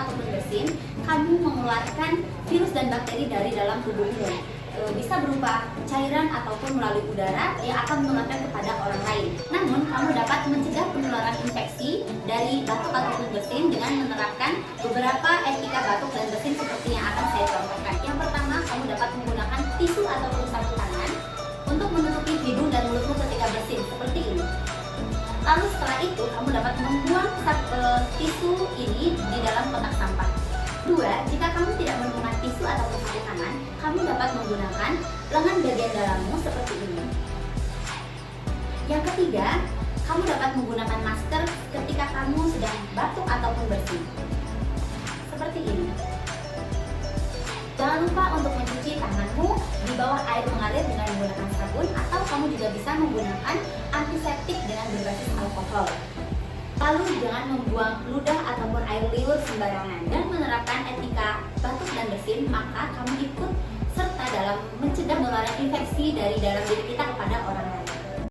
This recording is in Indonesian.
ataupun bersin, kamu mengeluarkan virus dan bakteri dari dalam tubuhmu. Bisa berupa cairan ataupun melalui udara yang akan menularkan kepada orang lain. Namun, kamu dapat mencegah penularan infeksi dari batuk ataupun bersin dengan menerapkan beberapa etika batuk dan bersin seperti yang akan saya contohkan. Yang pertama, kamu dapat menggunakan tisu ataupun sarung tangan untuk menutupi hidung dan mulutmu ketika bersin, seperti ini. Lalu setelah itu, kamu dapat membuang tisu ini di dalam kotak sampah. Kedua, jika kamu tidak menemukan tisu ataupun sarung tangan, kamu dapat menggunakan lengan bagian dalammu seperti ini. Yang ketiga, kamu dapat menggunakan masker ketika kamu sedang batuk ataupun bersin, seperti ini. Jangan lupa untuk mencuci tanganmu di bawah air mengalir dengan menggunakan sabun, atau kamu juga bisa menggunakan antiseptik dengan berbasis alkohol. Lalu jangan membuang ludah ataupun air liur sembarangan dan menerapkan etika batuk dan bersin, maka kamu ikut serta dalam mencegah penularan infeksi dari dalam diri kita kepada orang lain.